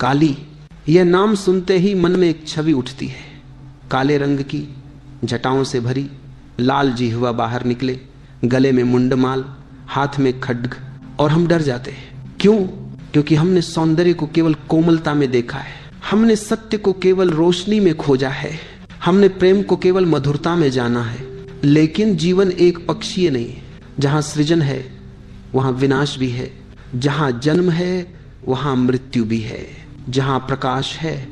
काली, यह नाम सुनते ही मन में एक छवि उठती है। काले रंग की जटाओं से भरी, लाल जिह्वा बाहर निकले, गले में मुंडमाल, हाथ में खड्ग, और हम डर जाते हैं। क्यों? क्योंकि हमने सौंदर्य को केवल कोमलता में देखा है, हमने सत्य को केवल रोशनी में खोजा है, हमने प्रेम को केवल मधुरता में जाना है। लेकिन जीवन एक पक्षीय नहीं है। जहां सृजन है वहां विनाश भी है, जहां जन्म है वहां मृत्यु भी है, जहां प्रकाश है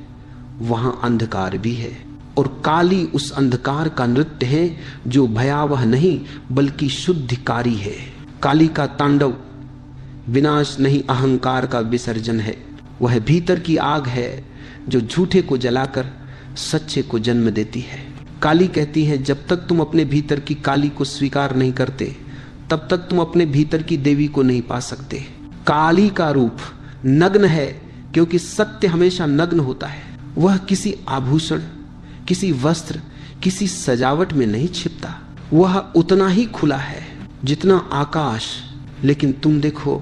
वहां अंधकार भी है। और काली उस अंधकार का नृत्य है जो भयावह नहीं बल्कि शुद्धिकारी है। काली का तांडव विनाश नहीं, अहंकार का विसर्जन है। वह भीतर की आग है जो झूठे को जलाकर सच्चे को जन्म देती है। काली कहती है, जब तक तुम अपने भीतर की काली को स्वीकार नहीं करते तब तक तुम अपने भीतर की देवी को नहीं पा सकते। काली का रूप नग्न है, क्योंकि सत्य हमेशा नग्न होता है। वह किसी आभूषण, किसी वस्त्र, किसी सजावट में नहीं छिपता। वह उतना ही खुला है जितना आकाश। लेकिन तुम देखो,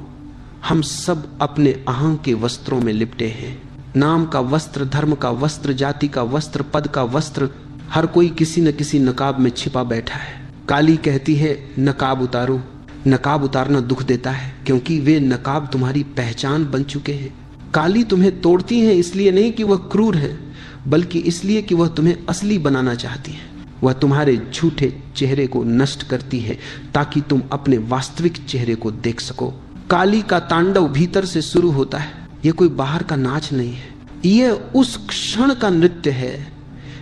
हम सब अपने अहं के वस्त्रों में लिपटे हैं। नाम का वस्त्र, धर्म का वस्त्र, जाति का वस्त्र, पद का वस्त्र, हर कोई किसी न किसी नकाब में छिपा बैठा है। काली कहती है, नकाब उतारो। नकाब उतारना दुख देता है, क्योंकि वे नकाब तुम्हारी पहचान बन चुके हैं। काली तुम्हें तोड़ती है इसलिए नहीं कि वह क्रूर है, बल्कि इसलिए कि वह तुम्हें असली बनाना चाहती है। वह तुम्हारे झूठे चेहरे को नष्ट करती है ताकि तुम अपने वास्तविक चेहरे को देख सको। काली का तांडव भीतर से शुरू होता है। यह कोई बाहर का नाच नहीं है, यह उस क्षण का नृत्य है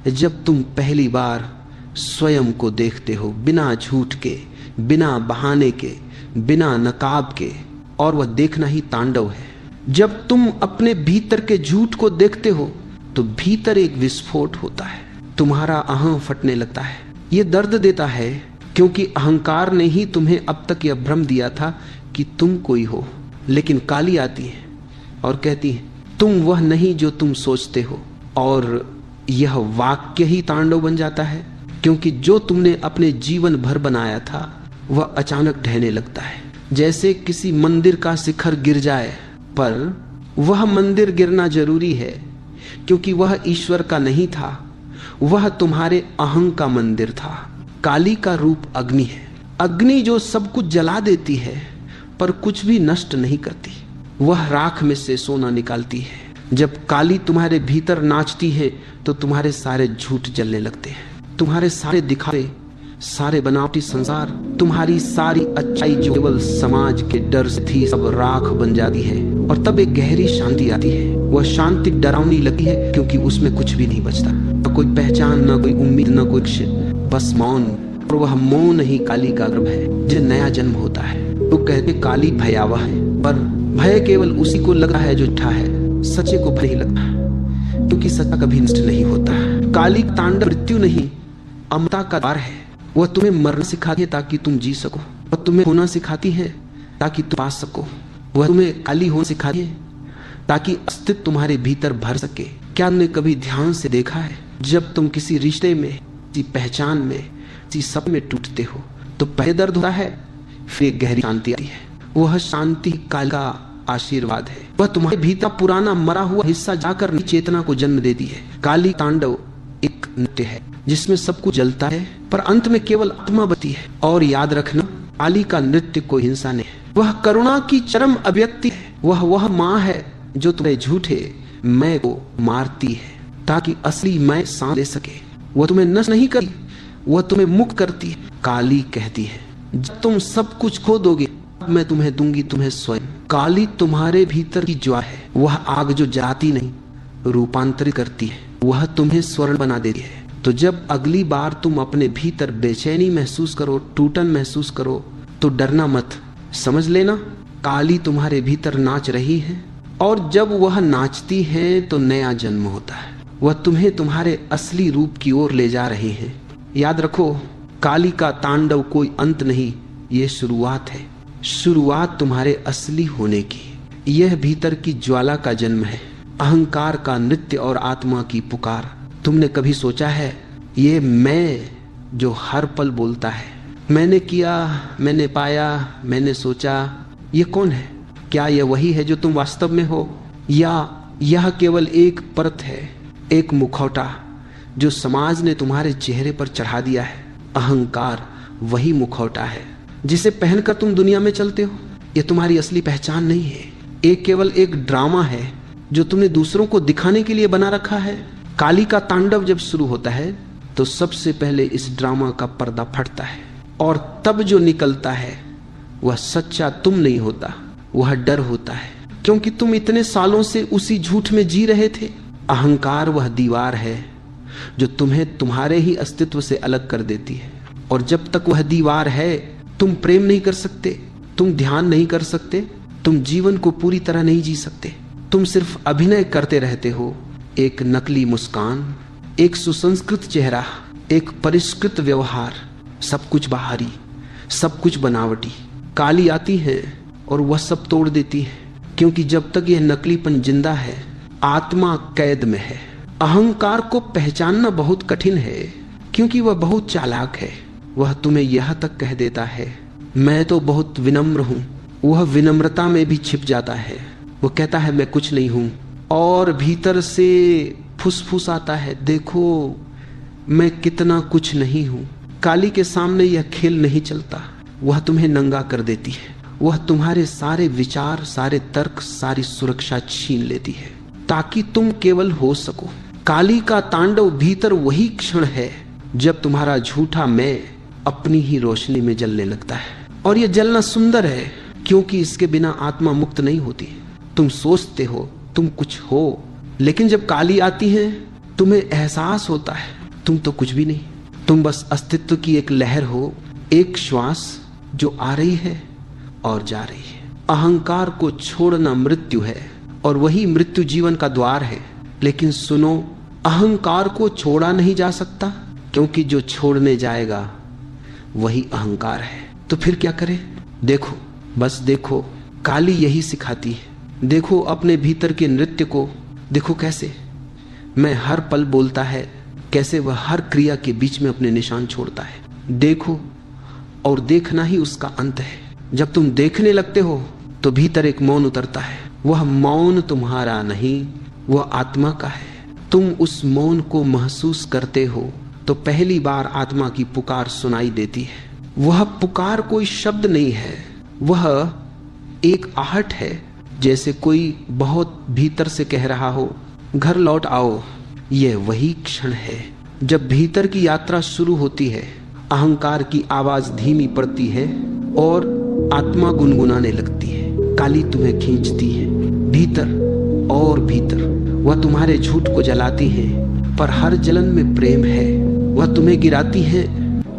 जब तुम पहली बार स्वयं को देखते हो, बिना झूठ के, बिना बहाने के, बिना नकाब के। और वह देखना ही तांडव है। जब तुम अपने भीतर के झूठ को देखते हो तो भीतर एक विस्फोट होता है, तुम्हारा अहं फटने लगता है। यह दर्द देता है, क्योंकि अहंकार ने ही तुम्हें अब तक यह भ्रम दिया था कि तुम कोई हो। लेकिन काली आती है और कहती है, तुम वह नहीं जो तुम सोचते हो। और यह वाक्य ही तांडव बन जाता है, क्योंकि जो तुमने अपने जीवन भर बनाया था वह अचानक ढहने लगता है। जैसे किसी मंदिर का शिखर गिर जाए, पर वह मंदिर गिरना जरूरी है क्योंकि वह ईश्वर का नहीं था, वह तुम्हारे अहं का मंदिर था। काली का रूप अग्नि है, अग्नि जो सब कुछ जला देती है पर कुछ भी नष्ट नहीं करती। वह राख में से सोना निकालती है। जब काली तुम्हारे भीतर नाचती है तो तुम्हारे सारे झूठ जलने लगते हैं, तुम्हारे सारे दिखावे, सारे बनावटी संसार, तुम्हारी सारी अच्छाई जो केवल समाज के डर से थी, सब राख बन जाती है। और तब एक गहरी शांति आती है। वह शांति डरावनी लगती है, क्योंकि उसमें कुछ भी नहीं बचता, न कोई पहचान, न कोई उम्मीद, न कोई लक्ष्य, बस मौन। और वह मौन ही काली का गर्भ है, जिसे नया जन्म होता है। तो कहते काली भयावह है, पर भय केवल उसी को लग रहा है जो झूठा है, सच्चे को भय नहीं लगता, क्योंकि सच्चा कभी नष्ट नहीं होता। काली तांडव मृत्यु नहीं, अमरता का द्वार है। वह तुम्हें मरना सिखाती है ताकि तुम जी सको, वह तुम्हें होना सिखाती है ताकि तुम पा सको, वह तुम्हें काली होना सिखाती है ताकि अस्तित्व तुम्हारे भीतर भर सके। क्या तुमने कभी ध्यान से देखा है, जब तुम किसी रिश्ते में, किसी पहचान में, किसी सपने में टूटते हो तो पहले दर्द होता है, फिर एक गहरी शांति आती है। वह शांति काल का आशीर्वाद है। वह तुम्हारे भीतर पुराना मरा हुआ हिस्सा जाकर नई चेतना को जन्म देती है। काली तांडव एक नृत्य है जिसमें सब कुछ जलता है, पर अंत में केवल आत्मा बचती है। और याद रखना, काली का नृत्य कोई हिंसा नहीं है, वह करुणा की चरम अभिव्यक्ति है। वह माँ है जो तुम्हें झूठे मैं को मारती है ताकि असली मैं सांस ले सके। वह तुम्हें नष्ट नहीं करती, वह तुम्हें मुक्त करती है। काली कहती है, जब तुम सब कुछ खो दोगे मैं तुम्हें दूंगी, तुम्हें स्वयं। काली तुम्हारे भीतर की ज्वाला है, वह आग जो जलाती नहीं, रूपांतरित करती है, वह तुम्हें स्वर्ण बना देती है। तो जब अगली बार तुम अपने भीतर बेचैनी महसूस करो, टूटन महसूस करो, तो डरना मत। समझ लेना, काली तुम्हारे भीतर नाच रही है, और जब वह नाचती है तो नया जन्म होता है। वह तुम्हें तुम्हारे असली रूप की ओर ले जा रही है। याद रखो, काली का तांडव कोई अंत नहीं, ये शुरुआत है। शुरुआत तुम्हारे असली होने की। यह भीतर की ज्वाला का जन्म है, अहंकार का नृत्य और आत्मा की पुकार। तुमने कभी सोचा है, ये मैं जो हर पल बोलता है, मैंने किया, मैंने पाया, मैंने सोचा, ये कौन है? क्या यह वही है जो तुम वास्तव में हो, या यह केवल एक परत है, एक मुखौटा जो समाज ने तुम्हारे चेहरे पर चढ़ा दिया है। अहंकार वही मुखौटा है जिसे पहनकर तुम दुनिया में चलते हो। यह तुम्हारी असली पहचान नहीं है, एक केवल एक ड्रामा है जो तुमने दूसरों को दिखाने के लिए बना रखा है। काली का तांडव जब शुरू होता है तो सबसे पहले इस ड्रामा का पर्दा फटता है, और तब जो निकलता है वह सच्चा तुम नहीं होता, वह डर होता है, क्योंकि तुम इतने सालों से उसी झूठ में जी रहे थे। अहंकार वह दीवार है जो तुम्हें तुम्हारे ही अस्तित्व से अलग कर देती है, और जब तक वह दीवार है तुम प्रेम नहीं कर सकते, तुम ध्यान नहीं कर सकते, तुम जीवन को पूरी तरह नहीं जी सकते। तुम सिर्फ अभिनय करते रहते हो, एक नकली मुस्कान, एक सुसंस्कृत चेहरा, एक परिष्कृत व्यवहार, सब कुछ बाहरी, सब कुछ बनावटी। काली आती है और वह सब तोड़ देती है, क्योंकि जब तक यह नकलीपन जिंदा है आत्मा कैद में है। अहंकार को पहचानना बहुत कठिन है, क्योंकि वह बहुत चालाक है। वह तुम्हें यह तक कह देता है मैं तो बहुत विनम्र हूं, वह विनम्रता में भी छिप जाता है। वो कहता है मैं कुछ नहीं हूं, और भीतर से फुसफुस आता है देखो मैं कितना कुछ नहीं हूं। काली के सामने यह खेल नहीं चलता, वह तुम्हें नंगा कर देती है। वह तुम्हारे सारे विचार, सारे तर्क, सारी सुरक्षा छीन लेती है ताकि तुम केवल हो सको। काली का तांडव भीतर वही क्षण है जब तुम्हारा झूठा मैं अपनी ही रोशनी में जलने लगता है, और यह जलना सुंदर है क्योंकि इसके बिना आत्मा मुक्त नहीं होती। तुम सोचते हो तुम कुछ हो, लेकिन जब काली आती है तुम्हें एहसास होता है तुम तो कुछ भी नहीं, तुम बस अस्तित्व की एक लहर हो, एक श्वास जो आ रही है और जा रही है। अहंकार को छोड़ना मृत्यु है, और वही मृत्यु जीवन का द्वार है। लेकिन सुनो, अहंकार को छोड़ा नहीं जा सकता, क्योंकि जो छोड़ने जाएगा वही अहंकार है। तो फिर क्या करें? देखो, बस देखो, काली यही सिखाती है। देखो अपने भीतर के नृत्य को, देखो कैसे मैं हर पल बोलता है, कैसे वह हर क्रिया के बीच में अपने निशान छोड़ता है। देखो, और देखना ही उसका अंत है। जब तुम देखने लगते हो तो भीतर एक मौन उतरता है। वह मौन तुम्हारा नहीं, वह आत्मा का है। तुम उस मौन को महसूस करते हो तो पहली बार आत्मा की पुकार सुनाई देती है। वह पुकार कोई शब्द नहीं है, वह एक आहट है, जैसे कोई बहुत भीतर से कह रहा हो घर लौट आओ। यह वही क्षण है जब भीतर की यात्रा शुरू होती है। अहंकार की आवाज धीमी पड़ती है और आत्मा गुनगुनाने लगती है। काली तुम्हें खींचती है भीतर और भीतर। वह तुम्हारे झूठ को जलाती है, पर हर जलन में प्रेम है। वह तुम्हें गिराती है,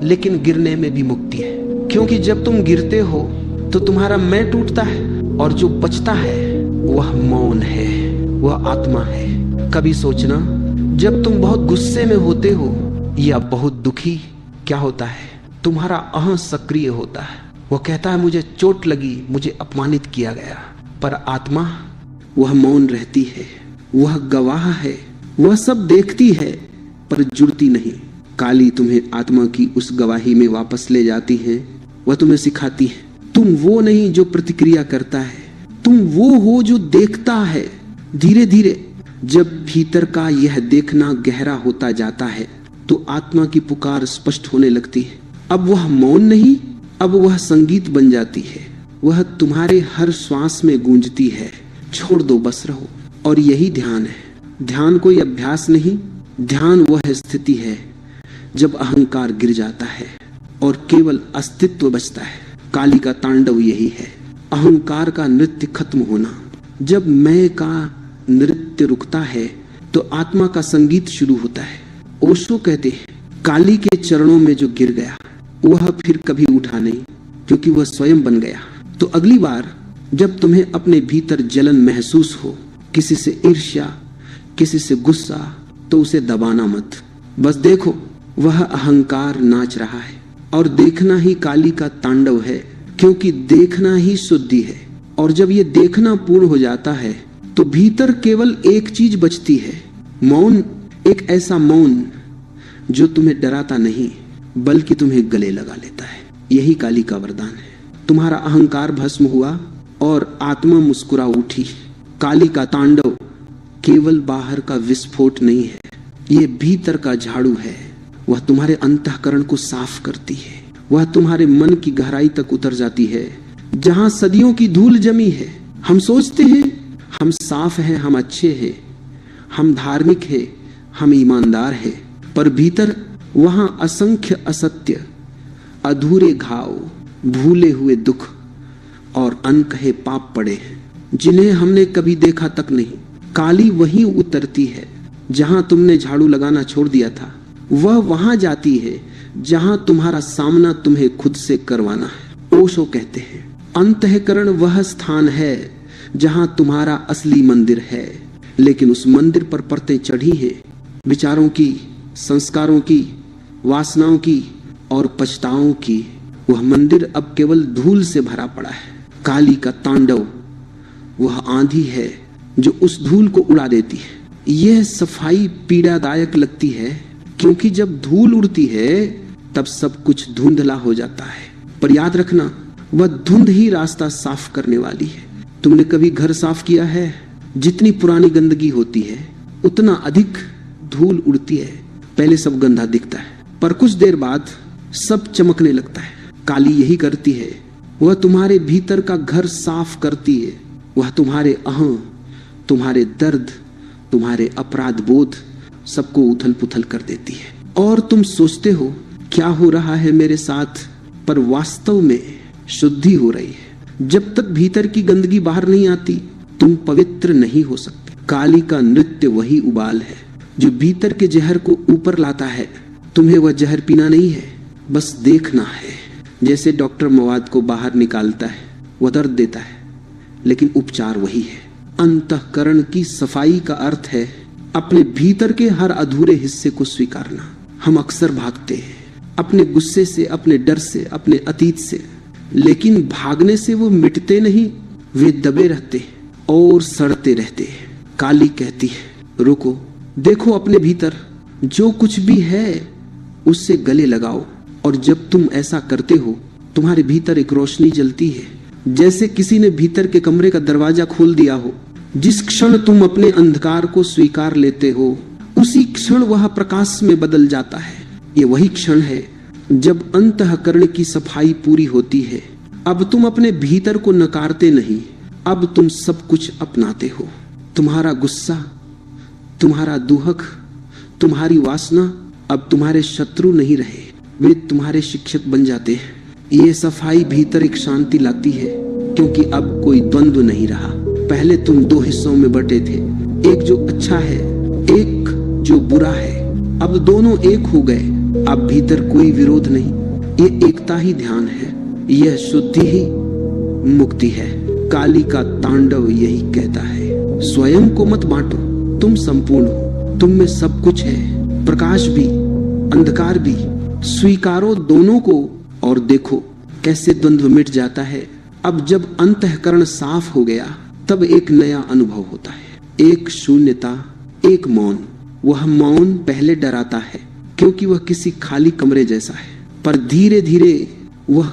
लेकिन गिरने में भी मुक्ति है, क्योंकि जब तुम गिरते हो तो तुम्हारा मैं टूटता है, और जो बचता है वह मौन है, वह आत्मा है। कभी सोचना, जब तुम बहुत गुस्से में होते हो या बहुत दुखी, क्या होता है? तुम्हारा अहं सक्रिय होता है। वह कहता है मुझे चोट लगी, मुझे अपमानित किया गया, पर आत्मा वह मौन रहती है, वह गवाह है, वह सब देखती है पर जुड़ती नहीं। काली तुम्हें आत्मा की उस गवाही में वापस ले जाती है। वह तुम्हें सिखाती है तुम वो नहीं जो प्रतिक्रिया करता है, तुम वो हो जो देखता है। धीरे धीरे जब भीतर का यह देखना गहरा होता जाता है तो आत्मा की पुकार स्पष्ट होने लगती है। अब वह मौन नहीं, अब वह संगीत बन जाती है। वह तुम्हारे हर श्वास में गूंजती है। छोड़ दो, बस रहो। और यही ध्यान है। ध्यान कोई अभ्यास नहीं, ध्यान वह स्थिति है जब अहंकार गिर जाता है और केवल अस्तित्व बचता है। काली का तांडव यही है, अहंकार का नृत्य खत्म होना। जब मैं का नृत्य रुकता है तो आत्मा का संगीत शुरू होता है। ओशो कहते हैं काली के चरणों में जो गिर गया वह फिर कभी उठा नहीं, क्योंकि वह स्वयं बन गया। तो अगली बार जब तुम्हें अपने भीतर जलन महसूस हो, किसी से ईर्ष्या, किसी से गुस्सा, तो उसे दबाना मत। बस देखो वह अहंकार नाच रहा है, और देखना ही काली का तांडव है, क्योंकि देखना ही शुद्धि है। और जब ये देखना पूर्ण हो जाता है तो भीतर केवल एक चीज बचती है, मौन। एक ऐसा मौन जो तुम्हें डराता नहीं बल्कि तुम्हें गले लगा लेता है। यही काली का वरदान है। तुम्हारा अहंकार भस्म हुआ और आत्मा मुस्कुरा उठी। काली का तांडव केवल बाहर का विस्फोट नहीं है, ये भीतर का झाड़ू है। वह तुम्हारे अंतःकरण को साफ करती है, वह तुम्हारे मन की गहराई तक उतर जाती है जहां सदियों की धूल जमी है। हम सोचते हैं हम साफ हैं, हम अच्छे हैं, हम धार्मिक हैं, हम ईमानदार हैं, पर भीतर वहां असंख्य असत्य, अधूरे घाव, भूले हुए दुख और अनकहे पाप पड़े हैं जिन्हें हमने कभी देखा तक नहीं। काली वहीं उतरती है जहां तुमने झाड़ू लगाना छोड़ दिया था, वह वहां जाती है जहां तुम्हारा सामना तुम्हें खुद से करवाना है। ओशो कहते हैं अंतःकरण वह स्थान है जहां तुम्हारा असली मंदिर है, लेकिन उस मंदिर पर परतें चढ़ी हैं विचारों की, संस्कारों की, वासनाओं की और पछताओं की। वह मंदिर अब केवल धूल से भरा पड़ा है। काली का तांडव वह आंधी है जो उस धूल को उड़ा देती है। यह सफाई पीड़ादायक लगती है क्योंकि जब धूल उड़ती है तब सब कुछ धुंधला हो जाता है, पर याद रखना वह धुंध ही रास्ता साफ करने वाली है। तुमने कभी घर साफ किया है? जितनी पुरानी गंदगी होती है उतना अधिक धूल उड़ती है। पहले सब गंदा दिखता है, पर कुछ देर बाद सब चमकने लगता है। काली यही करती है, वह तुम्हारे भीतर का घर साफ करती है। वह तुम्हारे अहं, तुम्हारे दर्द, तुम्हारे अपराध बोध सबको उथल पुथल कर देती है। और तुम सोचते हो क्या हो रहा है मेरे साथ, पर वास्तव में शुद्धि हो रही है। जब तक भीतर की गंदगी बाहर नहीं आती तुम पवित्र नहीं हो सकते। काली का नृत्य वही उबाल है जो भीतर के जहर को ऊपर लाता है। तुम्हें वह जहर पीना नहीं है, बस देखना है। जैसे डॉक्टर मवाद को बाहर निकालता है, वह दर्द देता है, लेकिन उपचार वही है। अंतःकरण की सफाई का अर्थ है अपने भीतर के हर अधूरे हिस्से को स्वीकारना। हम अक्सर भागते हैं अपने गुस्से से, अपने डर से, अपने अतीत से, लेकिन भागने से वो मिटते नहीं, वे दबे रहते हैं और सड़ते रहते हैं। काली कहती है रुको, देखो अपने भीतर जो कुछ भी है उससे गले लगाओ। और जब तुम ऐसा करते हो तुम्हारे भीतर एक रोशनी जलती है, जैसे किसी ने भीतर के कमरे का दरवाजा खोल दिया हो। जिस क्षण तुम अपने अंधकार को स्वीकार लेते हो उसी क्षण वह प्रकाश में बदल जाता है। ये वही क्षण है जब अंतःकरण की सफाई पूरी होती है। अब तुम अपने भीतर को नकारते नहीं, अब तुम सब कुछ अपनाते हो। तुम्हारा गुस्सा, तुम्हारा दुहक, तुम्हारी वासना अब तुम्हारे शत्रु नहीं रहे, वे तुम्हारे शिक्षक बन जाते हैं। ये सफाई भीतर एक शांति लाती है क्योंकि अब कोई द्वंद्व नहीं रहा। पहले तुम दो हिस्सों में बटे थे, एक जो अच्छा है, एक जो बुरा है। अब दोनों एक हो गए, अब भीतर कोई विरोध नहीं। ये एकता ही ध्यान है, यह शुद्धि ही मुक्ति है। काली का तांडव यही कहता है, स्वयं को मत बांटो, तुम संपूर्ण हो, तुम में सब कुछ है, प्रकाश भी अंधकार भी। स्वीकारो दोनों को और देखो कैसे द्वंद्व मिट जाता है। अब जब अंतःकरण साफ हो गया तब एक नया अनुभव होता है, एक शून्यता, एक मौन। वह मौन पहले डराता है क्योंकि वह किसी खाली कमरे जैसा है, पर धीरे धीरे वह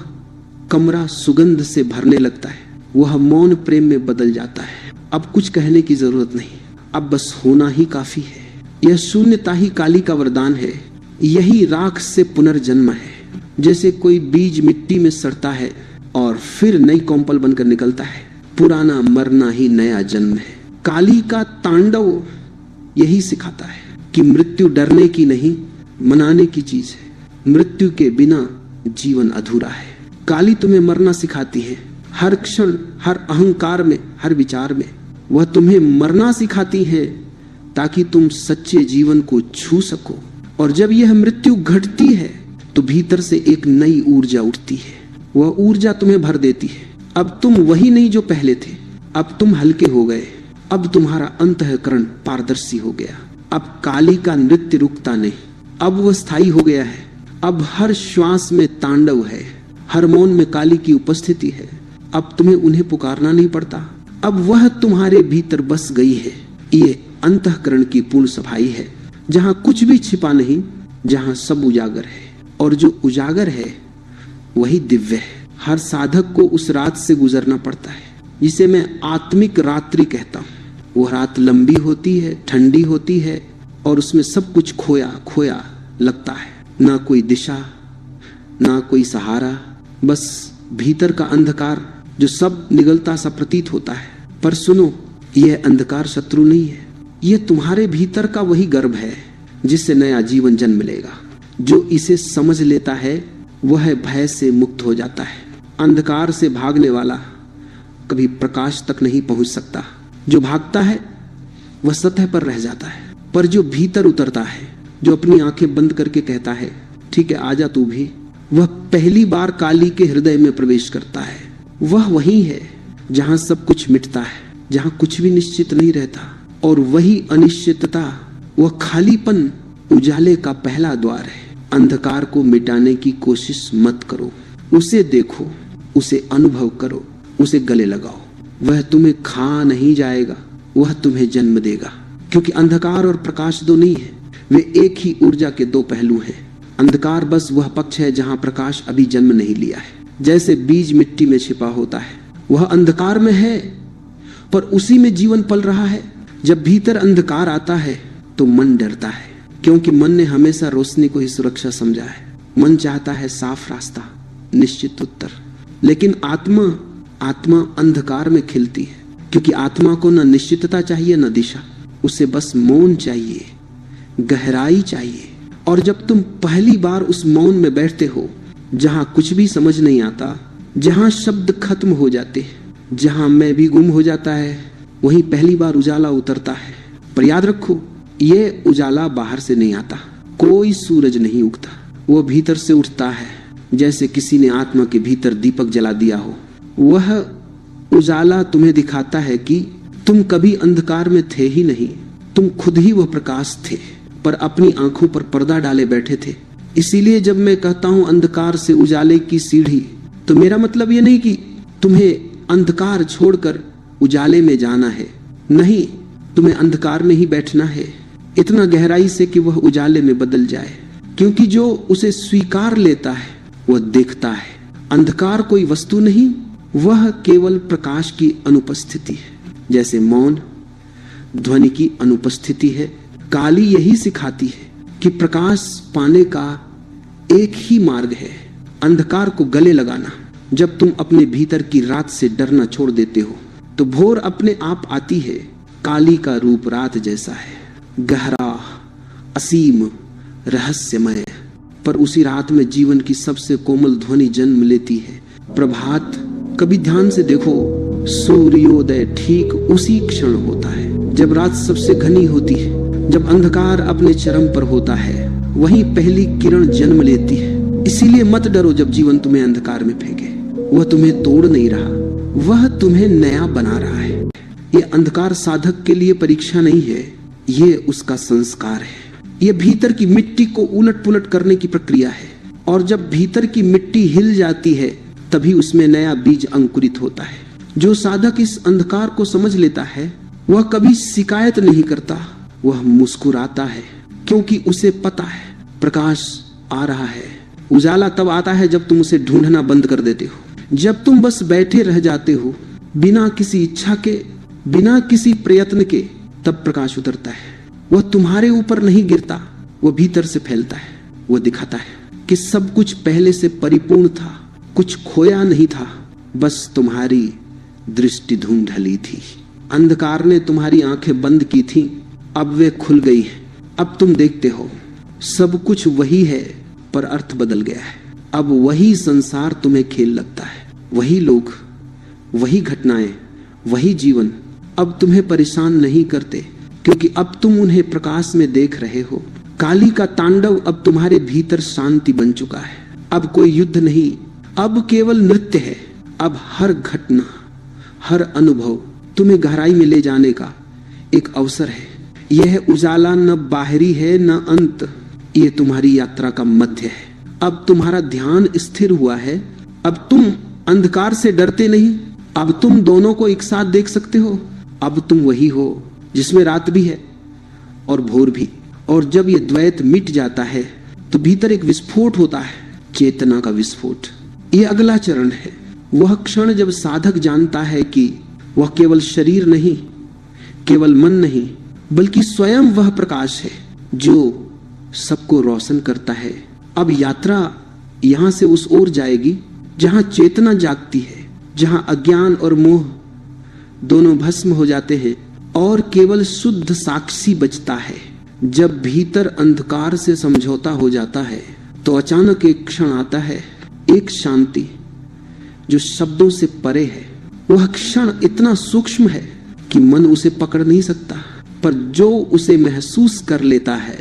कमरा सुगंध से भरने लगता है। वह मौन प्रेम में बदल जाता है। अब कुछ कहने की जरूरत नहीं, अब बस होना ही काफी है। यह शून्यता ही काली का वरदान है, यही राख से पुनर्जन्म है। जैसे कोई बीज मिट्टी में सड़ता है और फिर नई कौंपल बनकर निकलता है, पुराना मरना ही नया जन्म है। काली का तांडव यही सिखाता है कि मृत्यु डरने की नहीं, मनाने की चीज है। मृत्यु के बिना जीवन अधूरा है। काली तुम्हें मरना सिखाती है, हर क्षण, हर अहंकार में, हर विचार में। वह तुम्हें मरना सिखाती है ताकि तुम सच्चे जीवन को छू सको। और जब यह मृत्यु घटती है तो भीतर से एक नई ऊर्जा उठती है, वह ऊर्जा तुम्हें भर देती है। अब तुम वही नहीं जो पहले थे, अब तुम हल्के हो गए, अब तुम्हारा अंतःकरण पारदर्शी हो गया। अब काली का नृत्य रुकता नहीं, अब वह स्थायी हो गया है। अब हर श्वास में तांडव है, हर मौन में काली की उपस्थिति है। अब तुम्हें उन्हें पुकारना नहीं पड़ता, अब वह तुम्हारे भीतर बस गई है। ये अंतःकरण की पूर्ण सफाई है, जहां कुछ भी छिपा नहीं, जहां सब उजागर है। और जो उजागर है वही दिव्य है। हर साधक को उस रात से गुजरना पड़ता है जिसे मैं आत्मिक रात्रि कहता हूँ। वह रात लंबी होती है, ठंडी होती है और उसमें सब कुछ खोया खोया लगता है। ना कोई दिशा, ना कोई सहारा, बस भीतर का अंधकार जो सब निगलता सा प्रतीत होता है। पर सुनो, यह अंधकार शत्रु नहीं है, यह तुम्हारे भीतर का वही गर्भ है जिससे नया जीवन जन्म लेगा। जो इसे समझ लेता है वह भय से मुक्त हो जाता है। अंधकार से भागने वाला कभी प्रकाश तक नहीं पहुंच सकता। जो भागता है वह सतह पर रह जाता है, पर जो भीतर उतरता है, जो अपनी आंखें बंद करके कहता है ठीक है आजा तू भी, वह पहली बार काली के हृदय में प्रवेश करता है। वह वही है जहां सब कुछ मिटता है, जहां कुछ भी निश्चित नहीं रहता। और वही अनिश्चितता, वह खालीपन उजाले का पहला द्वार है। अंधकार को मिटाने की कोशिश मत करो, उसे देखो, उसे अनुभव करो, उसे गले लगाओ। वह तुम्हें खा नहीं जाएगा, वह तुम्हें जन्म देगा। क्योंकि अंधकार और प्रकाश दो नहीं है, वे एक ही ऊर्जा के दो पहलू हैं। अंधकार बस वह पक्ष है जहां प्रकाश अभी जन्म नहीं लिया है। जैसे बीज मिट्टी में छिपा होता है, वह अंधकार में है पर उसी में जीवन पल रहा है। जब भीतर अंधकार आता है तो मन डरता है, क्योंकि मन ने हमेशा रोशनी को ही सुरक्षा समझा है। मन चाहता है साफ रास्ता, निश्चित उत्तर। लेकिन आत्मा अंधकार में खिलती है, क्योंकि आत्मा को न निश्चितता चाहिए न दिशा। उसे बस मौन चाहिए, गहराई चाहिए। और जब तुम पहली बार उस मौन में बैठते हो जहां कुछ भी समझ नहीं आता, जहां शब्द खत्म हो जाते हैं, जहां मैं भी गुम हो जाता है, वहीं पहली बार उजाला उतरता है। पर याद रखो, ये उजाला बाहर से नहीं आता, कोई सूरज नहीं उगता, वो भीतर से उठता है। जैसे किसी ने आत्मा के भीतर दीपक जला दिया हो। वह उजाला तुम्हें दिखाता है कि तुम कभी अंधकार में थे ही नहीं, तुम खुद ही वह प्रकाश थे, पर अपनी आंखों पर पर्दा डाले बैठे थे। इसीलिए जब मैं कहता हूं अंधकार से उजाले की सीढ़ी, तो मेरा मतलब ये नहीं कि तुम्हें अंधकार छोड़कर उजाले में जाना है, नहीं, तुम्हें अंधकार में ही बैठना है, इतना गहराई से कि वह उजाले में बदल जाए। क्योंकि जो उसे स्वीकार लेता है वह देखता है। अंधकार कोई वस्तु नहीं, वह केवल प्रकाश की अनुपस्थिति है। जैसे मौन ध्वनि की अनुपस्थिति है। काली यही सिखाती है कि प्रकाश पाने का एक ही मार्ग है, अंधकार को गले लगाना। जब तुम अपने भीतर की रात से डरना छोड़ देते हो तो भोर अपने आप आती है। काली का रूप रात जैसा है, गहरा, असीम, रहस्यमय। पर उसी रात में जीवन की सबसे कोमल ध्वनि जन्म लेती है, प्रभात। कभी ध्यान से देखो, सूर्योदय ठीक उसी क्षण होता है जब रात सबसे घनी होती है, जब अंधकार अपने चरम पर होता है, वही पहली किरण जन्म लेती है। इसीलिए मत डरो जब जीवन तुम्हें अंधकार में फेंके। वह तुम्हें तोड़ नहीं रहा, वह तुम्हें नया बना रहा है। यह अंधकार साधक के लिए परीक्षा नहीं है, यह उसका संस्कार है। यह भीतर की मिट्टी को उलट पुलट करने की प्रक्रिया है। और जब भीतर की मिट्टी हिल जाती है तभी उसमें नया बीज अंकुरित होता है। जो साधक इस अंधकार को समझ लेता है वह कभी शिकायत नहीं करता, वह मुस्कुराता है, क्योंकि उसे पता है प्रकाश आ रहा है। उजाला तब आता है जब तुम उसे ढूंढना बंद कर देते हो, जब तुम बस बैठे रह जाते हो बिना किसी इच्छा के, बिना किसी प्रयत्न के, तब प्रकाश उतरता है। वह तुम्हारे ऊपर नहीं गिरता, वह भीतर से फैलता है। वह दिखाता है कि सब कुछ पहले से परिपूर्ण था, कुछ खोया नहीं था, बस तुम्हारी दृष्टि धुंध ढली थी। अंधकार ने तुम्हारी आंखें बंद की थी, अब वे खुल गई हैं। अब तुम देखते हो सब कुछ वही है, पर अर्थ बदल गया है। अब वही संसार तुम्हें खेल लगता है, वही लोग, वही घटनाएं, वही जीवन अब तुम्हें परेशान नहीं करते, क्योंकि अब तुम उन्हें प्रकाश में देख रहे हो। काली का तांडव अब तुम्हारे भीतर शांति बन चुका है। अब कोई युद्ध नहीं, अब केवल नृत्य है। अब हर घटना, हर अनुभव तुम्हें गहराई में ले जाने का एक अवसर है। यह उजाला न बाहरी है न अंत, यह तुम्हारी यात्रा का मध्य है। अब तुम्हारा ध्यान स्थिर हुआ है। अब तुम अंधकार से डरते नहीं, अब तुम दोनों को एक साथ देख सकते हो। अब तुम वही हो जिसमें रात भी है और भोर भी। और जब यह द्वैत मिट जाता है तो भीतर एक विस्फोट होता है, चेतना का विस्फोट। यह अगला चरण है, वह क्षण जब साधक जानता है कि वह केवल शरीर नहीं, केवल मन नहीं बल्कि स्वयं वह प्रकाश है जो सबको रोशन करता है। अब यात्रा यहां से उस ओर जाएगी जहां चेतना जागती है, जहां अज्ञान और मोह दोनों भस्म हो जाते हैं और केवल शुद्ध साक्षी बचता है। जब भीतर अंधकार से समझौता हो जाता है तो अचानक एक क्षण आता है, एक शांति जो शब्दों से परे है। वह क्षण इतना सूक्ष्म है कि मन उसे पकड़ नहीं सकता, पर जो उसे महसूस कर लेता है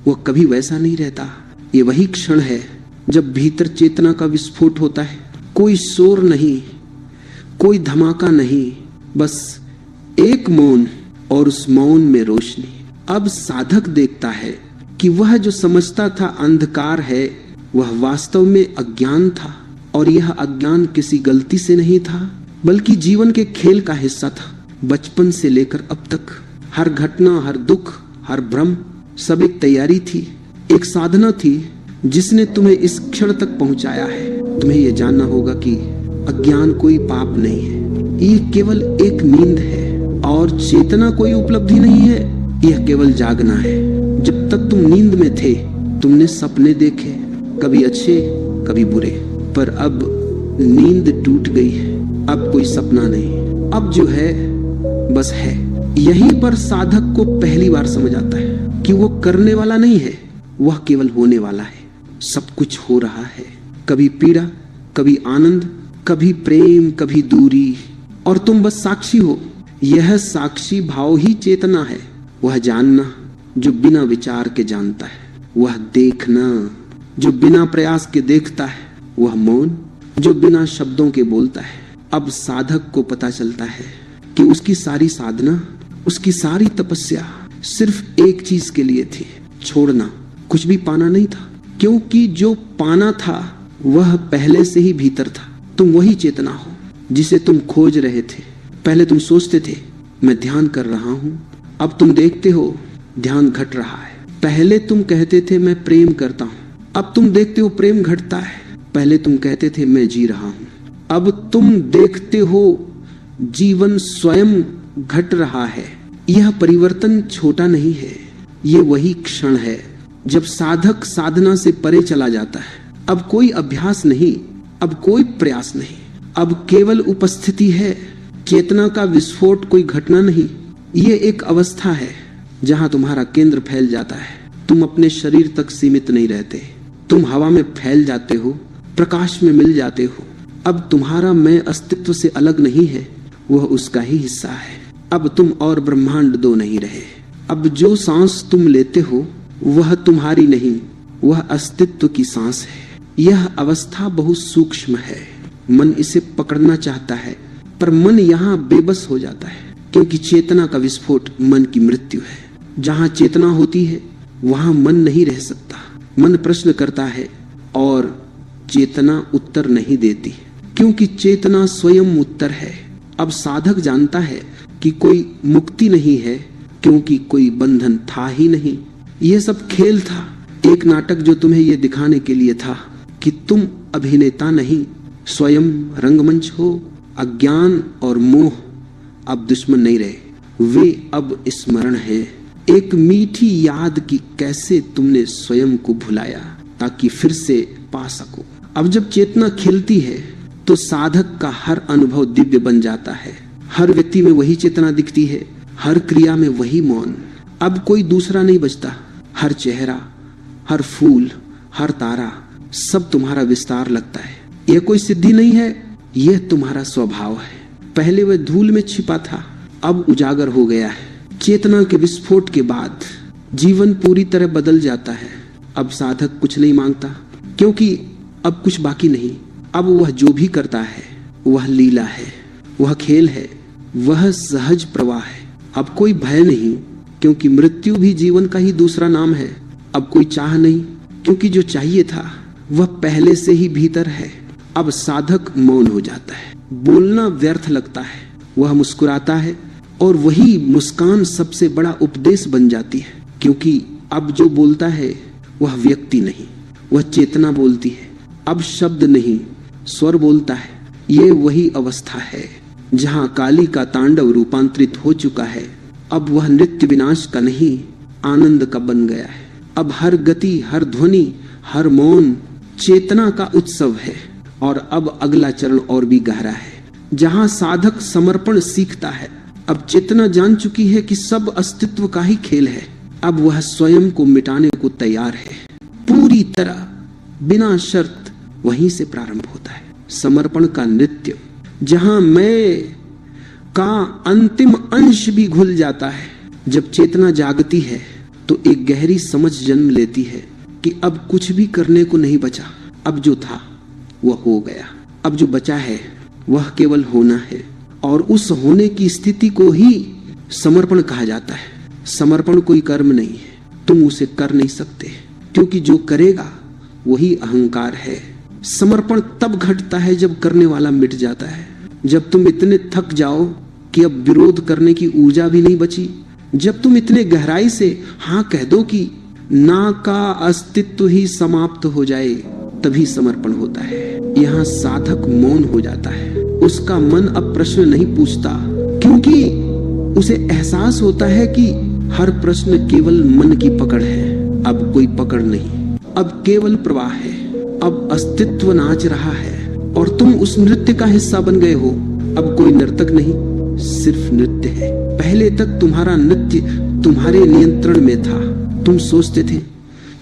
वह कभी वैसा नहीं रहता। ये वही क्षण है जब भीतर चेतना का विस्फोट होता है। कोई शोर नहीं, कोई धमाका नहीं, बस एक मौन और उस मौन में रोशनी। अब साधक देखता है कि वह जो समझता था अंधकार है वह वास्तव में अज्ञान था, और यह अज्ञान किसी गलती से नहीं था बल्कि जीवन के खेल का हिस्सा था। बचपन से लेकर अब तक हर घटना, हर दुख, हर भ्रम सब एक तैयारी थी, एक साधना थी जिसने तुम्हें इस क्षण तक पहुंचाया है। तुम्हें यह जानना होगा कि अज्ञान कोई पाप नहीं है, ये केवल एक नींद है, और चेतना कोई उपलब्धि नहीं है, यह केवल जागना है। जब तक तुम नींद में थे तुमने सपने देखे, कभी अच्छे कभी बुरे, पर अब नींद टूट गई है, अब कोई सपना नहीं, अब जो है बस है। यहीं पर साधक को पहली बार समझ आता है कि वो करने वाला नहीं है, वह केवल होने वाला है। सब कुछ हो रहा है, कभी पीड़ा, कभी आनंद, कभी प्रेम, कभी दूरी, और तुम बस साक्षी हो। यह साक्षी भाव ही चेतना है। वह जानना जो बिना विचार के जानता है, वह देखना जो बिना प्रयास के देखता है, वह मौन जो बिना शब्दों के बोलता है। अब साधक को पता चलता है कि उसकी सारी साधना, उसकी सारी तपस्या सिर्फ एक चीज के लिए थी, छोड़ना। कुछ भी पाना नहीं था, क्योंकि जो पाना था वह पहले से ही भीतर था। तुम वही चेतना हो जिसे तुम खोज रहे थे। पहले तुम सोचते थे मैं ध्यान कर रहा हूं, अब तुम देखते हो ध्यान घट रहा है। पहले तुम कहते थे मैं प्रेम करता हूं, अब तुम देखते हो प्रेम घटता है। पहले तुम कहते थे मैं जी रहा हूं, अब तुम देखते हो जीवन स्वयं घट रहा है। यह परिवर्तन छोटा नहीं है, ये वही क्षण है जब साधक साधना से परे चला जाता है। अब कोई अभ्यास नहीं, अब कोई प्रयास नहीं, अब केवल उपस्थिति है। चेतना का विस्फोट कोई घटना नहीं, ये एक अवस्था है जहां तुम्हारा केंद्र फैल जाता है। तुम अपने शरीर तक सीमित नहीं रहते, तुम हवा में फैल जाते हो, प्रकाश में मिल जाते हो। अब तुम्हारा मैं अस्तित्व से अलग नहीं है, वह उसका ही हिस्सा है। अब तुम और ब्रह्मांड दो नहीं रहे। अब जो सांस तुम लेते हो वह तुम्हारी नहीं, वह अस्तित्व की सांस है। यह अवस्था बहुत सूक्ष्म है, मन इसे पकड़ना चाहता है, पर मन यहाँ बेबस हो जाता है, क्योंकि चेतना का विस्फोट मन की मृत्यु है। जहाँ चेतना होती है वहां मन नहीं रह सकता। मन प्रश्न करता है और चेतना उत्तर नहीं देती, क्योंकि चेतना स्वयं उत्तर है। अब साधक जानता है कि कोई मुक्ति नहीं है, क्योंकि कोई बंधन था ही नहीं। यह सब खेल था, एक नाटक जो तुम्हें यह दिखाने के लिए था कि तुम अभिनेता नहीं, स्वयं रंगमंच हो। अज्ञान और मोह अब दुश्मन नहीं रहे, वे अब स्मरण है। एक मीठी याद की कैसे तुमने स्वयं को भुलाया ताकि फिर से पा सको। अब जब चेतना खिलती है तो साधक का हर अनुभव दिव्य बन जाता है। हर व्यक्ति में वही चेतना दिखती है, हर क्रिया में वही मौन। अब कोई दूसरा नहीं बचता। हर चेहरा, हर फूल, हर तारा, सब तुम्हारा विस्तार लगता है। यह कोई सिद्धि नहीं है, यह तुम्हारा स्वभाव है। पहले वह धूल में छिपा था, अब उजागर हो गया है। चेतना के विस्फोट के बाद जीवन पूरी तरह बदल जाता है। अब साधक कुछ नहीं मांगता, क्योंकि अब कुछ बाकी नहीं। अब वह जो भी करता है वह लीला है, वह खेल है, वह सहज प्रवाह है। अब कोई भय नहीं, क्योंकि मृत्यु भी जीवन का ही दूसरा नाम है। अब कोई चाह नहीं, क्योंकि जो चाहिए था वह पहले से ही भीतर है। अब साधक मौन हो जाता है, बोलना व्यर्थ लगता है, वह मुस्कुराता है, और वही मुस्कान सबसे बड़ा उपदेश बन जाती है, क्योंकि अब जो बोलता है वह व्यक्ति नहीं, वह चेतना बोलती है। अब शब्द नहीं, स्वर बोलता है। ये वही अवस्था है जहां काली का तांडव रूपांतरित हो चुका है अब वह नृत्य विनाश का नहीं, आनंद का बन गया है। अब हर गति, हर ध्वनि, हर मौन चेतना का उत्सव है। और अब अगला चरण और भी गहरा है, जहां साधक समर्पण सीखता है। अब चेतना जान चुकी है कि सब अस्तित्व का ही खेल है। अब वह स्वयं को मिटाने को तैयार है, पूरी तरह बिना शर्त। वहीं से प्रारंभ होता है समर्पण का नृत्य, जहां मैं का अंतिम अंश भी घुल जाता है। जब चेतना जागती है तो एक गहरी समझ जन्म लेती है कि अब कुछ भी करने को नहीं बचा। अब जो था वह हो गया, अब जो बचा है वह केवल होना है। और उस होने की स्थिति को ही समर्पण कहा जाता है। समर्पण कोई कर्म नहीं है, तुम उसे कर नहीं सकते, क्योंकि जो करेगा वही अहंकार है। समर्पण तब घटता है जब करने वाला मिट जाता है, जब तुम इतने थक जाओ कि अब विरोध करने की ऊर्जा भी नहीं बची, जब तुम इतने गहराई से हाँ कह दो कि ना का अस्तित्व ही समाप्त हो जाए, तभी समर्पण होता है। यहाँ साधक मौन हो जाता है, उसका मन अब प्रश्न नहीं पूछता, क्योंकि उसे एहसास होता है कि हर प्रश्न केवल मन की पकड़ है। अब कोई पकड़ नहीं, अब केवल प्रवाह है। अब अस्तित्व नाच रहा है और तुम उस नृत्य का हिस्सा बन गए हो। अब कोई नर्तक नहीं, सिर्फ नृत्य है। पहले तक तुम्हारा नृत्य तुम्हारे नियंत्रण में था। तुम सोचते थे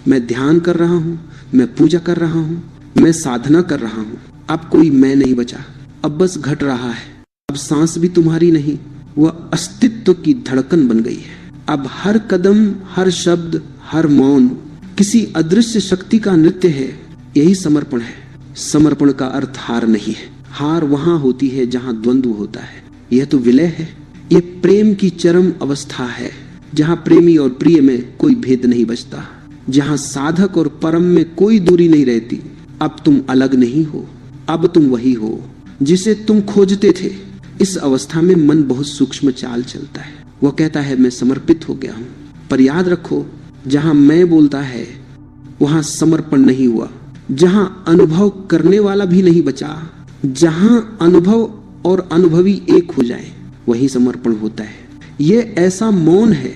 मैं ध्यान कर रहा हूँ, मैं पूजा कर रहा हूँ, मैं साधना कर रहा हूँ। अब कोई मैं नहीं बचा, अब बस घट रहा है। अब सांस भी तुम्हारी नहीं, वह अस्तित्व की धड़कन बन गई है। अब हर कदम, हर शब्द, हर मौन किसी अदृश्य शक्ति का नृत्य है। यही समर्पण है। समर्पण का अर्थ हार नहीं है। हार वहां होती है जहां द्वंद्व होता है। यह तो विलय है, यह प्रेम की चरम अवस्था है, जहां प्रेमी और प्रिय में कोई भेद नहीं बचता, जहां साधक और परम में कोई दूरी नहीं रहती। अब तुम अलग नहीं हो, अब तुम वही हो जिसे तुम खोजते थे। इस अवस्था में मन बहुत सूक्ष्म चाल चलता है। वह कहता है मैं समर्पित हो गया हूं। पर याद रखो, जहां मैं बोलता है वहां समर्पण नहीं हुआ। जहां अनुभव करने वाला भी नहीं बचा, जहां अनुभव और अनुभवी एक हो जाए, वही समर्पण होता है। यह ऐसा मौन है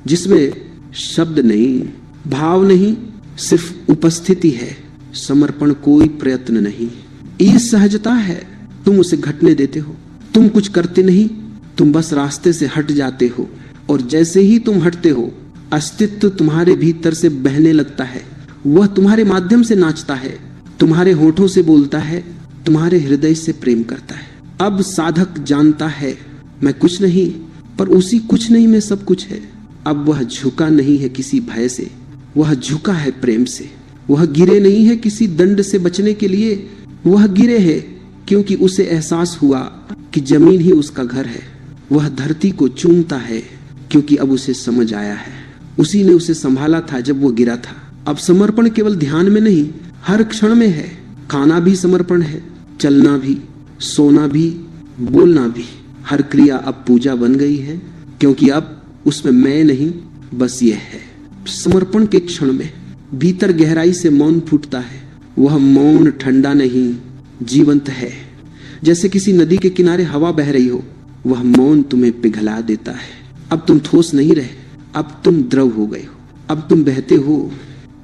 जिसमें शब्द नहीं, भाव नहीं, सिर्फ उपस्थिति है। समर्पण कोई प्रयत्न नहीं, ये सहजता है। तुम उसे घटने देते हो, तुम कुछ करते नहीं, तुम बस रास्ते से हट जाते हो। और जैसे ही तुम हटते हो, अस्तित्व तुम्हारे भीतर से बहने लगता है। वह तुम्हारे माध्यम से नाचता है, तुम्हारे होठों से बोलता है, तुम्हारे हृदय से प्रेम करता है। अब साधक जानता है मैं कुछ नहीं, पर उसी कुछ नहीं में सब कुछ है। अब वह झुका नहीं है किसी भय से, वह झुका है प्रेम से। वह गिरे नहीं है किसी दंड से बचने के लिए, वह गिरे है क्योंकि उसे एहसास हुआ कि जमीन ही उसका घर है। वह धरती को चूमता है क्योंकि अब उसे समझ आया है, उसी ने उसे संभाला था जब वो गिरा था। अब समर्पण केवल ध्यान में नहीं, हर क्षण में है। खाना भी समर्पण है, चलना भी, सोना भी, बोलना भी। हर क्रिया अब पूजा बन गई है, क्योंकि अब उसमें मैं नहीं, बस ये है। समर्पण के क्षण में भीतर गहराई से मौन फूटता है। वह मौन ठंडा नहीं, जीवंत है। जैसे किसी नदी के किनारे हवा बह रही हो, वह मौन तुम्हें पिघला देता है। अब तुम ठोस नहीं रहे, अब तुम द्रव हो गए हो। अब तुम बहते हो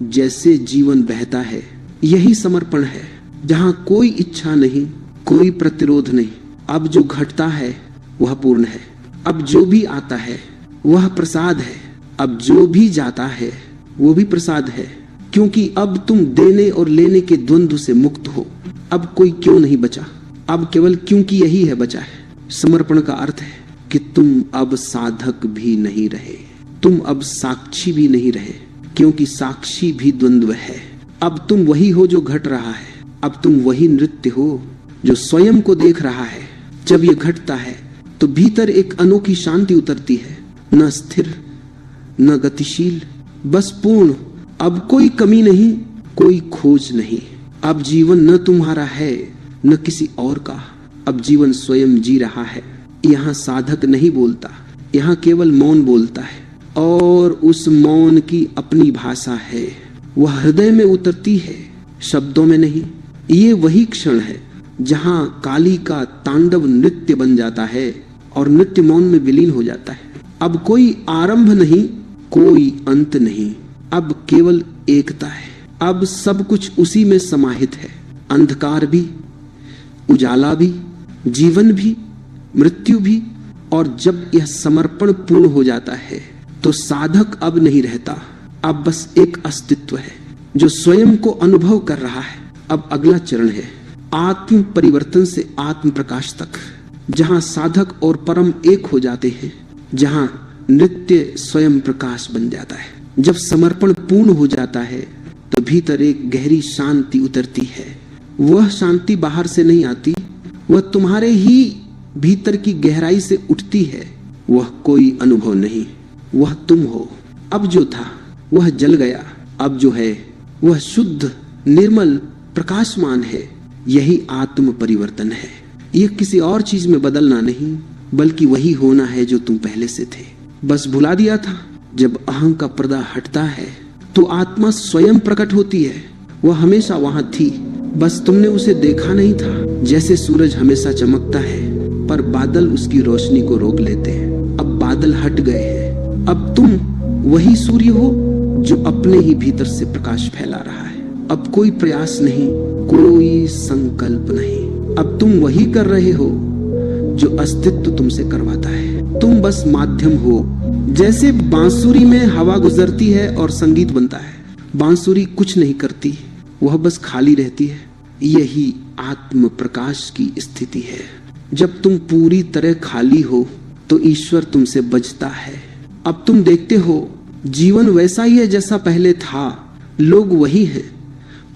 जैसे जीवन बहता है। यही समर्पण है, जहां कोई इच्छा नहीं, कोई प्रतिरोध नहीं। अब जो घटता है वह पूर्ण है। अब जो भी आता है वह प्रसाद है। अब जो भी जाता है वो भी प्रसाद है, क्योंकि अब तुम देने और लेने के द्वंद्व से मुक्त हो। अब कोई क्यों नहीं बचा, अब केवल क्योंकि यही है बचा है। समर्पण का अर्थ है कि तुम अब साधक भी नहीं रहे, तुम अब साक्षी भी नहीं रहे, क्योंकि साक्षी भी द्वंद्व है। अब तुम वही हो जो घट रहा है। अब तुम वही नृत्य हो जो स्वयं को देख रहा है। जब यह घटता है तो भीतर एक अनोखी शांति उतरती है, न स्थिर न गतिशील, बस पूर्ण। अब कोई कमी नहीं, कोई खोज नहीं। अब जीवन न तुम्हारा है न किसी और का, अब जीवन स्वयं जी रहा है। यहाँ साधक नहीं बोलता, यहाँ केवल मौन बोलता है, और उस मौन की अपनी भाषा है। वह हृदय में उतरती है, शब्दों में नहीं। ये वही क्षण है जहाँ काली का तांडव नृत्य बन जाता है और नृत्य मौन में विलीन हो जाता है। अब कोई आरंभ नहीं, कोई अंत नहीं, अब केवल एकता है। अब सब कुछ उसी में समाहित है, अंधकार भी, उजाला भी, जीवन भी, मृत्यु भी। और जब यह समर्पण पूर्ण हो जाता है तो साधक अब नहीं रहता, अब बस एक अस्तित्व है जो स्वयं को अनुभव कर रहा है। अब अगला चरण है आत्म परिवर्तन से आत्म प्रकाश तक, जहां साधक और परम एक हो जाते हैं, जहां नित्य स्वयं प्रकाश बन जाता है। जब समर्पण पूर्ण हो जाता है तो भीतर एक गहरी शांति उतरती है। वह शांति बाहर से नहीं आती, वह तुम्हारे ही भीतर की गहराई से उठती है। वह कोई अनुभव नहीं, वह तुम हो। अब जो था वह जल गया, अब जो है वह शुद्ध, निर्मल, प्रकाशमान है। यही आत्म परिवर्तन है। यह किसी और चीज में बदलना नहीं, बल्कि वही होना है जो तुम पहले से थे, बस भुला दिया था। जब अहं का पर्दा हटता है तो आत्मा स्वयं प्रकट होती है। वह हमेशा वहां थी, बस तुमने उसे देखा नहीं था। जैसे सूरज हमेशा चमकता है पर बादल उसकी रोशनी को रोक लेते हैं। अब बादल हट गए हैं, अब तुम वही सूर्य हो जो अपने ही भीतर से प्रकाश फैला रहा है। अब कोई प्रयास नहीं, कोई संकल्प नहीं, अब तुम वही कर रहे हो जो अस्तित्व तुमसे करवाता है। तुम बस माध्यम हो। जैसे बांसुरी में हवा गुजरती है और संगीत बनता है, बांसुरी कुछ नहीं करती, वह बस खाली रहती है। यही आत्म प्रकाश की स्थिति है। जब तुम पूरी तरह खाली हो तो ईश्वर तुमसे बजता है। अब तुम देखते हो जीवन वैसा ही है जैसा पहले था, लोग वही हैं,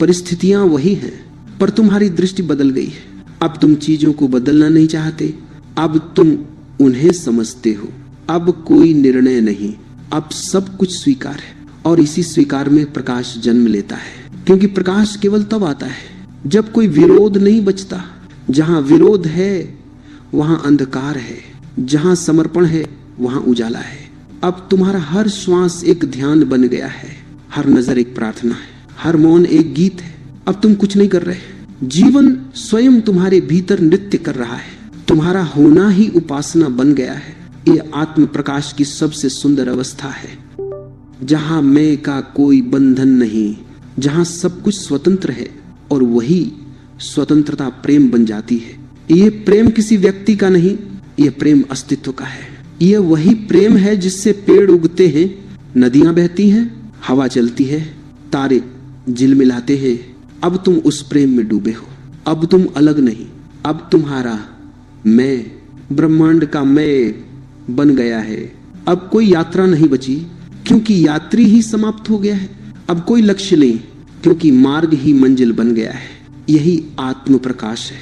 परिस्थितियां वही हैं, पर तुम्हारी दृष्टि बदल गई है। अब तुम चीजों को बदलना नहीं चाहते, अब तुम उन्हें समझते हो। अब कोई निर्णय नहीं, अब सब कुछ स्वीकार है। और इसी स्वीकार में प्रकाश जन्म लेता है, क्योंकि प्रकाश केवल तब आता है जब कोई विरोध नहीं बचता। जहां विरोध है वहां अंधकार है, जहां समर्पण है वहां उजाला है। अब तुम्हारा हर श्वास एक ध्यान बन गया है, हर नजर एक प्रार्थना है, हर मौन एक गीत है। अब तुम कुछ नहीं कर रहे, जीवन स्वयं तुम्हारे भीतर नृत्य कर रहा है। तुम्हारा होना ही उपासना बन गया है। यह आत्म प्रकाश की सबसे सुंदर अवस्था है, जहां मैं का कोई बंधन नहीं, जहां सब कुछ स्वतंत्र है और वही स्वतंत्रता प्रेम बन जाती है। यह प्रेम किसी व्यक्ति का नहीं, यह प्रेम अस्तित्व का है। यह वही प्रेम है जिससे पेड़ उगते हैं, नदियां बहती हैं, हवा चलती है, तारे झिलमिलाते हैं। अब तुम उस प्रेम में डूबे हो। अब तुम अलग नहीं, अब तुम्हारा मैं ब्रह्मांड का मैं बन गया है। अब कोई यात्रा नहीं बची, क्योंकि यात्री ही समाप्त हो गया है। अब कोई लक्ष्य नहीं, क्योंकि मार्ग ही मंजिल बन गया है। यही आत्म प्रकाश है,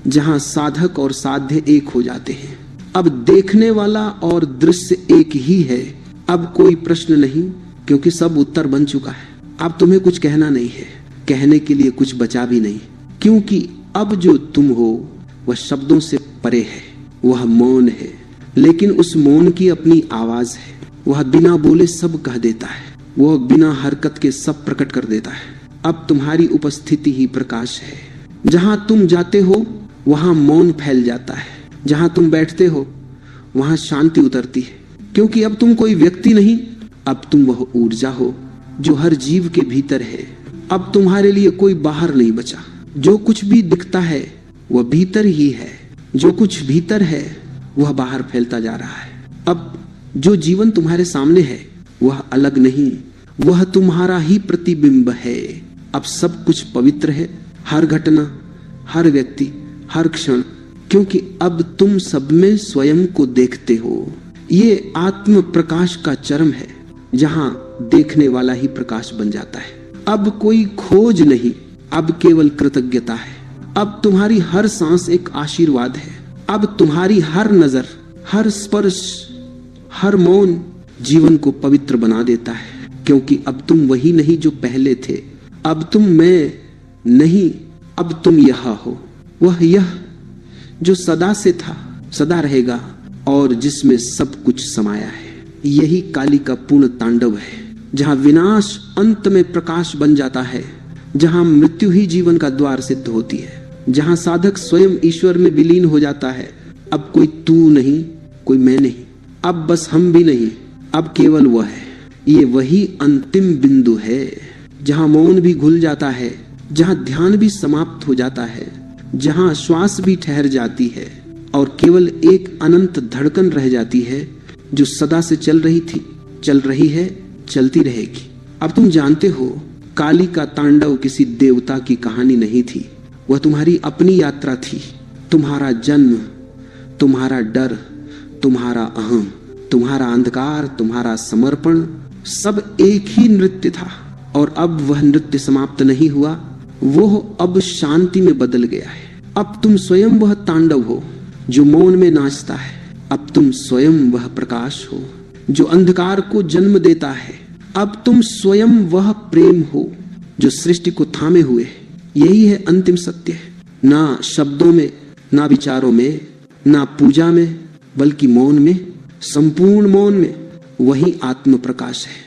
जहां साधक और साध्य एक हो जाते हैं। अब देखने वाला और दृश्य एक ही है। अब कोई प्रश्न नहीं, क्योंकि सब उत्तर बन चुका है। अब तुम्हें कुछ कहना नहीं है, कहने के लिए कुछ बचा भी नहीं, क्योंकि अब जो तुम हो वह शब्दों से परे है, वह मौन है। लेकिन उस मौन की अपनी आवाज है। वह बिना बोले सब कह देता है, वह बिना हरकत के सब प्रकट कर देता है। अब तुम्हारी उपस्थिति ही प्रकाश है। जहां तुम जाते हो वहां मौन फैल जाता है, जहां तुम बैठते हो वहां शांति उतरती है, क्योंकि अब तुम कोई व्यक्ति नहीं, अब तुम वह ऊर्जा हो जो हर जीव के भीतर है। अब तुम्हारे लिए कोई बाहर नहीं बचा। जो कुछ भी दिखता है वह भीतर ही है, जो कुछ भीतर है वह बाहर फैलता जा रहा है। अब जो जीवन तुम्हारे सामने है वह अलग नहीं, वह तुम्हारा ही प्रतिबिंब है। अब सब कुछ पवित्र है, हर घटना, हर व्यक्ति, हर क्षण, क्योंकि अब तुम सब में स्वयं को देखते हो। ये आत्म प्रकाश का चरम है, जहां देखने वाला ही प्रकाश बन जाता है। अब कोई खोज नहीं, अब केवल कृतज्ञता है। अब तुम्हारी हर सांस एक आशीर्वाद है। अब तुम्हारी हर नजर, हर स्पर्श, हर मौन जीवन को पवित्र बना देता है, क्योंकि अब तुम वही नहीं जो पहले थे। अब तुम मैं नहीं, अब तुम यह हो, वह यह जो सदा से था, सदा रहेगा और जिसमें सब कुछ समाया है। यही काली का पूर्ण तांडव है, जहां विनाश अंत में प्रकाश बन जाता है, जहां मृत्यु ही जीवन का द्वार सिद्ध होती है, जहां साधक स्वयं ईश्वर में विलीन हो जाता है। अब कोई तू नहीं, कोई मैं नहीं, अब बस हम भी नहीं, अब केवल वह है। ये वही अंतिम बिंदु है जहां मौन भी घुल जाता है, जहां ध्यान भी समाप्त हो जाता है, जहां श्वास भी ठहर जाती है और केवल एक अनंत धड़कन रह जाती है जो सदा से चल रही थी, चल रही है, चलती रहेगी। अब तुम जानते हो, काली का तांडव किसी देवता की कहानी नहीं थी, वह तुम्हारी अपनी यात्रा थी। तुम्हारा जन्म, तुम्हारा डर, तुम्हारा अहम, तुम्हारा अंधकार, तुम्हारा समर्पण, सब एक ही नृत्य था। और अब वह नृत्य समाप्त नहीं हुआ, वो अब शांति में बदल गया है। अब तुम स्वयं वह तांडव हो जो मौन में नाचता है। अब तुम स्वयं वह प्रकाश हो जो अंधकार को जन्म देता है। अब तुम स्वयं वह प्रेम हो जो सृष्टि को थामे हुए है। यही है अंतिम सत्य। ना शब्दों में, ना विचारों में, ना पूजा में, बल्कि मौन में, संपूर्ण मौन में वही आत्म प्रकाश है।